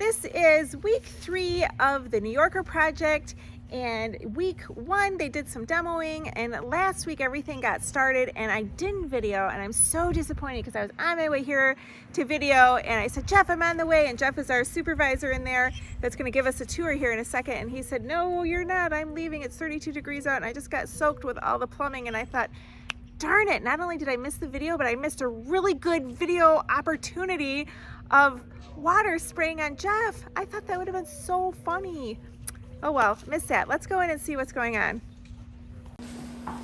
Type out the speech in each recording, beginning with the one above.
this is week 3 of the New Yorker project, and week 1 they did some demoing, and last week everything got started and I didn't video, and I'm so disappointed because I was on my way here to video and I said, Jeff, I'm on the way, and Jeff is our supervisor in there that's going to give us a tour here in a second, and he said, no, you're not, I'm leaving, it's 32 degrees out, and I just got soaked with all the plumbing, and I thought, darn it, not only did I miss the video, but I missed a really good video opportunity of water spraying on Jeff. I thought that would have been so funny. Oh well, missed that. Let's go in and see what's going on. All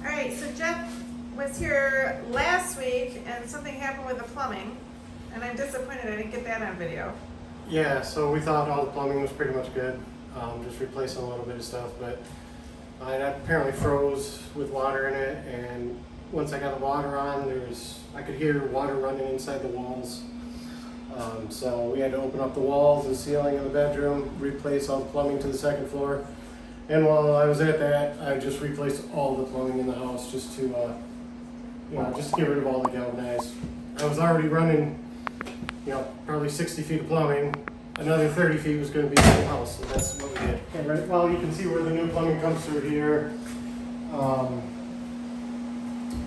right, so Jeff was here last week and something happened with the plumbing, and I'm disappointed I didn't get that on video. Yeah, so we thought all the plumbing was pretty much good. Just replacing a little bit of stuff, but it apparently froze with water in it, and once I got the water on, I could hear water running inside the walls. So we had to open up the walls and ceiling in the bedroom, replace all the plumbing to the second floor. And while I was at that, I just replaced all the plumbing in the house just to, just to get rid of all the galvanized. I was already running, probably 60 feet of plumbing. Another 30 feet was going to be in the house, so that's what we did. Okay, right, well, you can see where the new plumbing comes through here.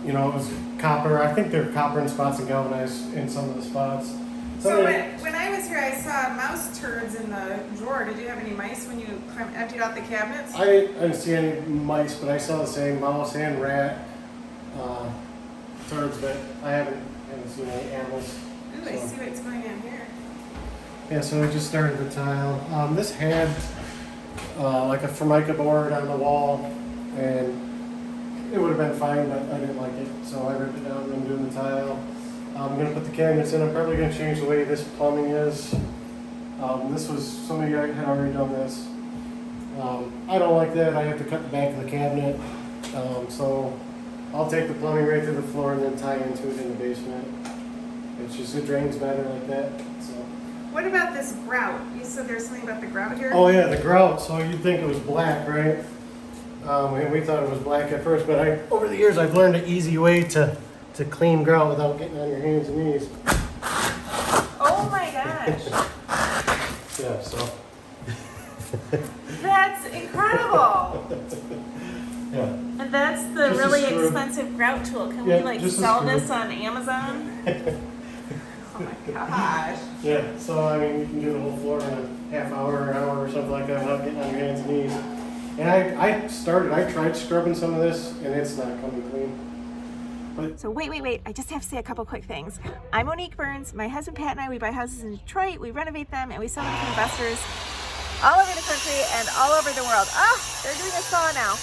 It was copper. I think there are copper in spots and galvanized in some of the spots. So when I was here, I saw mouse turds in the drawer. Did you have any mice when you emptied out the cabinets? I didn't see any mice, but I saw the same mouse and rat turds, but I haven't seen any animals. Ooh, I see what's going on here. Yeah, so I just started the tile. This had like a Formica board on the wall, and it would have been fine, but I didn't like it, so I ripped it down and I'm doing the tile. I'm going to put the cabinets in. I'm probably going to change the way this plumbing is. Somebody had already done this. I don't like that. I have to cut the back of the cabinet. So I'll take the plumbing right through the floor and then tie into it in the basement. It drains better like that. So. What about this grout? You said there's something about the grout here? Oh yeah, the grout. So you'd think it was black, right? And we thought it was black at first, but over the years I've learned an easy way to clean grout without getting on your hands and knees. Oh my gosh. Yeah, so. That's incredible. Yeah. And that's the Just really expensive grout tool. Can we sell this on Amazon? Oh my gosh. Yeah, so you can do the whole floor in a half hour or an hour or something like that without getting on your hands and knees. And I tried scrubbing some of this, and it's not coming clean. So wait, I just have to say a couple quick things. I'm Monique Burns. My husband Pat and I, we buy houses in Detroit, we renovate them, and we sell them to investors all over the country and all over the world. They're doing a saw now.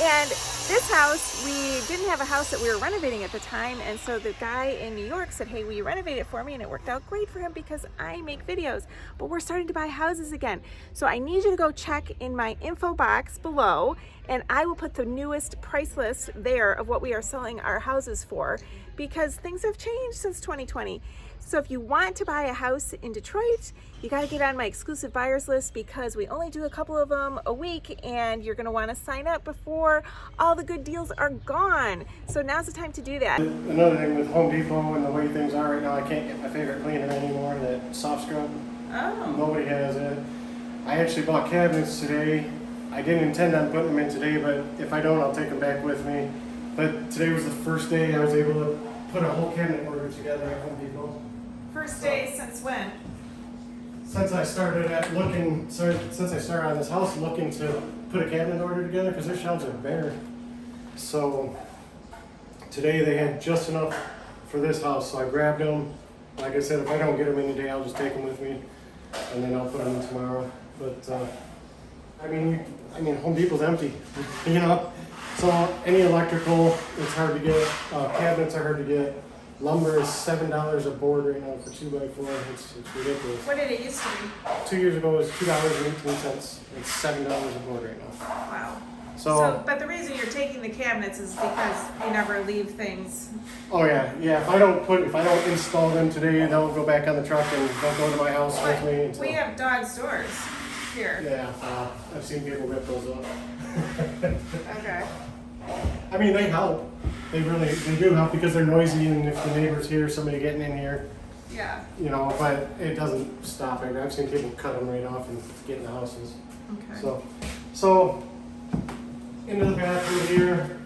And this house, we didn't have a house that we were renovating at the time, and so the guy in New York said, hey, will you renovate it for me? And it worked out great for him because I make videos, but we're starting to buy houses again. So I need you to go check in my info box below, and I will put the newest price list there of what we are selling our houses for, because things have changed since 2020. So if you want to buy a house in Detroit, you got to get on my exclusive buyers list, because we only do a couple of them a week, and you're going to want to sign up before all the good deals are gone. So now's the time to do that. Another thing with Home Depot and the way things are right now, I can't get my favorite cleaner anymore, that soft scrub. Oh. Nobody has it. I actually bought cabinets today. I didn't intend on putting them in today, but if I don't, I'll take them back with me. But today was the first day I was able to put a whole cabinet order together at Home Depot. First day since when? Since I started on this house looking to put a cabinet order together, because their shelves are bare. So today they had just enough for this house, so I grabbed them. Like I said, if I don't get them in today, I'll just take them with me, and then I'll put them in tomorrow. But Home Depot's empty, So any electrical, it's hard to get. Cabinets are hard to get. Lumber is $7 a board right now for 2x4. It's ridiculous. What did it used to be? 2 years ago it was $2.18. It's $7 a board right now. Wow. So, but the reason you're taking the cabinets is because you never leave things. Oh yeah. If I don't install them today, they'll go back on the truck and they'll go to my house with me. Until, we have dog's doors here. Yeah, I've seen people rip those up. Okay. They help. They do help because they're noisy, and if the neighbors hear somebody getting in here, Yeah. You know, but it doesn't stop it. I've seen people cut them right off and get in the houses. Okay. So into the bathroom here.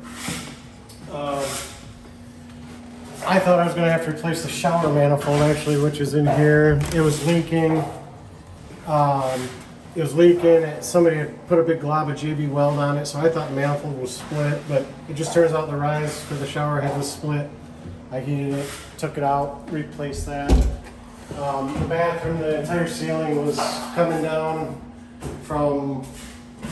I thought I was going to have to replace the shower manifold actually, which is in here. It was leaking. Somebody had put a big glob of JB Weld on it, so I thought the manifold was split, but it just turns out the rise for the shower head was split. I heated it, took it out, replaced that. The bathroom, the entire ceiling was coming down from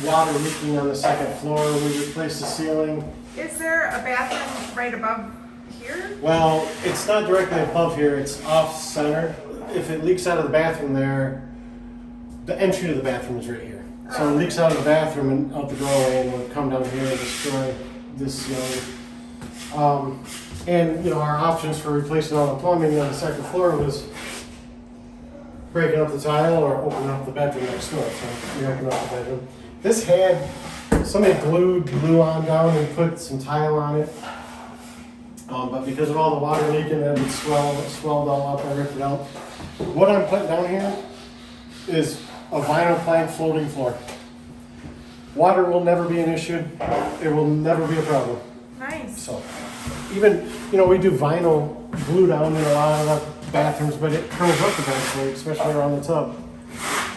water leaking on the second floor. We replaced the ceiling. Is there a bathroom right above here? Well, it's not directly above here, it's off center. If it leaks out of the bathroom there, the entry to the bathroom is right here. So it leaks out of the bathroom and out the doorway and will come down here and destroy this ceiling. And you know, our options for replacing all the plumbing on the second floor was breaking up the tile or opening up the bedroom next door. So we opened up the bedroom. This had, somebody glued glue on down and put some tile on it. But because of all the water leaking, it swelled all up, I ripped it out. What I'm putting down here is a vinyl plank floating floor. Water will never be an issue. It will never be a problem. Nice. So, even, you know, we do vinyl glue down in a lot of the bathrooms, but it curls up eventually, especially around the tub.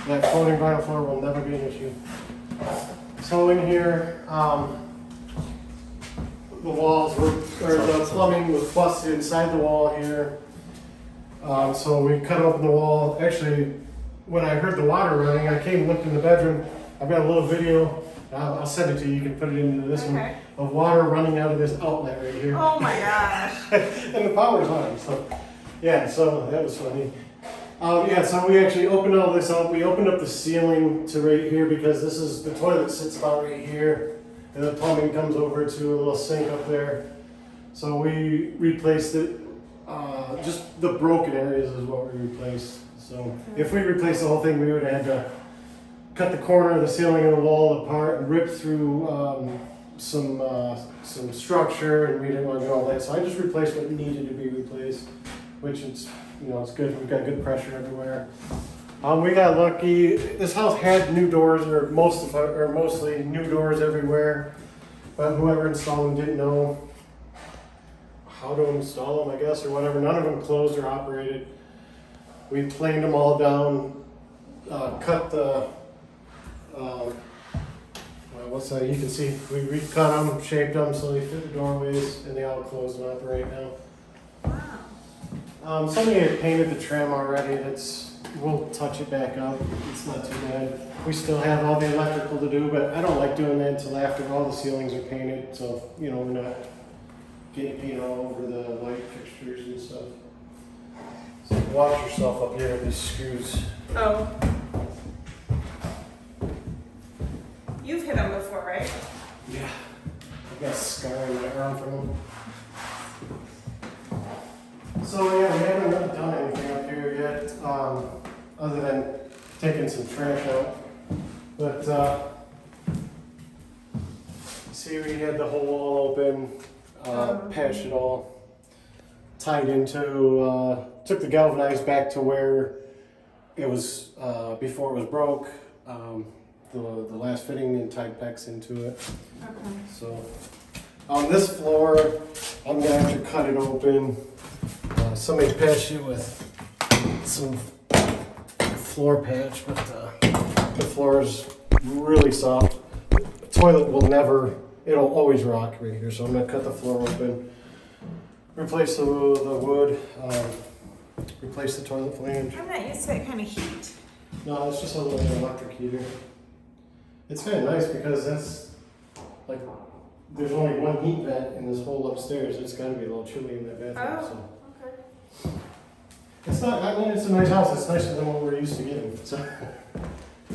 That floating vinyl floor will never be an issue. So in here, the walls were, or the plumbing was busted inside the wall here. So we cut open the wall. Actually, when I heard the water running, I came and looked in the bedroom. I've got a little video. I'll send it to you. You can put it into this one of water running out of this outlet right here. Oh my gosh! And the power's on. So yeah, so that was funny. So we actually opened all this up. We opened up the ceiling to right here because this is the toilet sits about right here, and the plumbing comes over to a little sink up there. So we replaced it. Just the broken areas is what we replaced. So if we replaced the whole thing, we would have had to cut the corner of the ceiling and the wall apart and rip through some structure, and we didn't want to do all that. So I just replaced what needed to be replaced, which is, you know, it's good. We've got good pressure everywhere. We got lucky. This house had new doors, or mostly new doors everywhere, but whoever installed them didn't know how to install them, I guess, or whatever. None of them closed or operated. We planed them all down, cut the, you can see, we recut them, shaped them so they fit the doorways, and they all close and operate now. Wow. Somebody had painted the trim already. We'll touch it back up. It's not too bad. We still have all the electrical to do, but I don't like doing that until after all the ceilings are painted, so, you know, we're not getting paint all over the light fixtures and stuff. So watch yourself up here with these screws. Oh. You've hit them before, right? Yeah. I've got a scar on my arm from them. So yeah, we haven't really done anything up here yet, other than taking some trash out. But see, we had the whole wall open, patched it all, tied into, took the galvanized back to where it was before it was broke. The last fitting, and tied pegs into it. Okay. So on this floor, I'm gonna have to cut it open. Somebody patched it with some floor patch, but the floor is really soft. The toilet will never, it'll always rock right here. So I'm gonna cut the floor open, replace the wood, replace the toilet flange. I'm not used to that kind of heat. No, it's just a little electric heater. It's kind of nice because that's like, there's only one heat vent in this whole upstairs. It's got to be a little chilly in that bathroom. Oh, So. It's not, I mean, it's a nice house. It's nicer than what we're used to getting. So.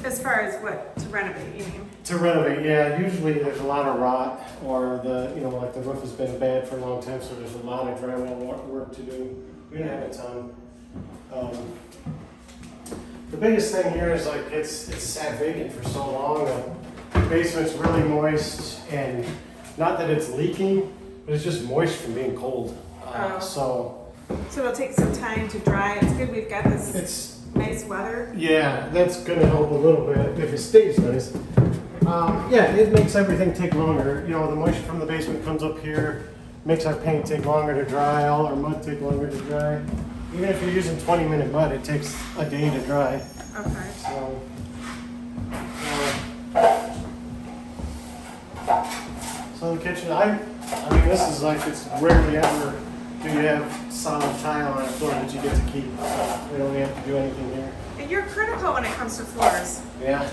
As far as what to renovate, you mean? To renovate, yeah. Usually there's a lot of rot, or like the roof has been bad for a long time, so there's a lot of drywall work to do. We don't have a ton. The biggest thing here is like it's sat vacant for so long. The basement's really moist, and not that it's leaking, but it's just moist from being cold. So So it'll take some time to dry. It's good we've got this It's, nice weather. yeah, that's gonna help a little bit if it stays nice. Yeah, it makes everything take longer. You know, the moisture from the basement comes up here, makes our paint take longer to dry, all our mud take longer to dry. Even if you're using 20-minute mud, it takes a day to dry. Okay. So the kitchen, I mean, this is like, it's rarely ever do you have solid tile on a floor that you get to keep. We don't have to do anything here. And you're critical when it comes to floors. Yeah.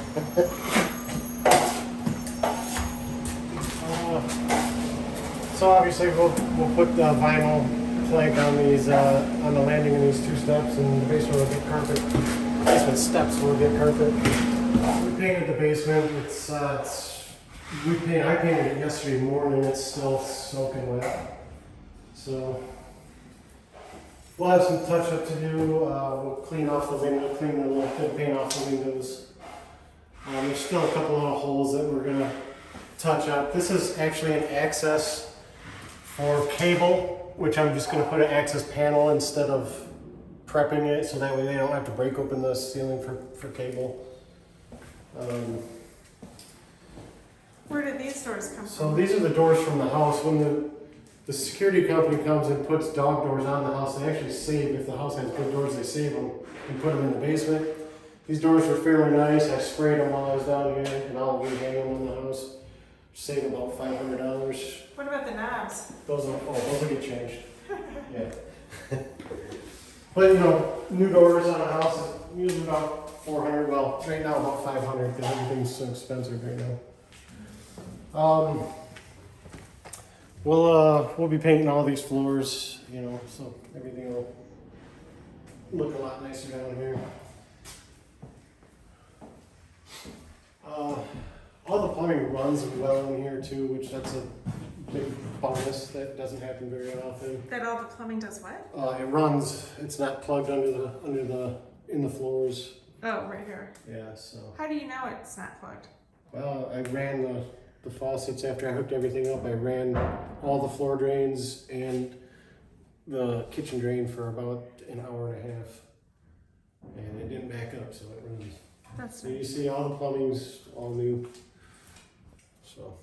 So obviously we'll put the vinyl plank on these on the landing in these 2 steps, and the basement will get carpet. Basement steps will get carpet. We painted the basement. I painted it yesterday morning. It's still soaking wet. So we'll have some touch up to do. We'll clean off the window, clean the little thin paint off the windows. There's still a couple little holes that we're gonna touch up. This is actually an access for cable, which I'm just gonna put an access panel instead of prepping it, so that way they don't have to break open the ceiling for cable. Where did these doors come So from? these are the doors from the house. When the security company comes and puts dog doors on the house, they actually save, if the house has good doors, they save them and put them in the basement. These doors were fairly nice. I sprayed them while I was down here, and I'll rehang them in the house. Save about $500. What about the knobs? Those will get changed. Yeah. But you know, new doors on a house is usually about 400. Well, right now about 500 because everything's so expensive right now. We'll be painting all these floors, you know, so everything will look a lot nicer down here. All the plumbing runs well in here too, which that's a big bonus. That doesn't happen very often. That all the plumbing does what? It runs. It's not plugged in the floors. Oh, right here. Yeah. So. How do you know it's not plugged? Well, I ran the faucets after I hooked everything up. I ran all the floor drains and the kitchen drain for about an hour and a half, and it didn't back up, so it runs. That's So you see all the plumbing's all new. So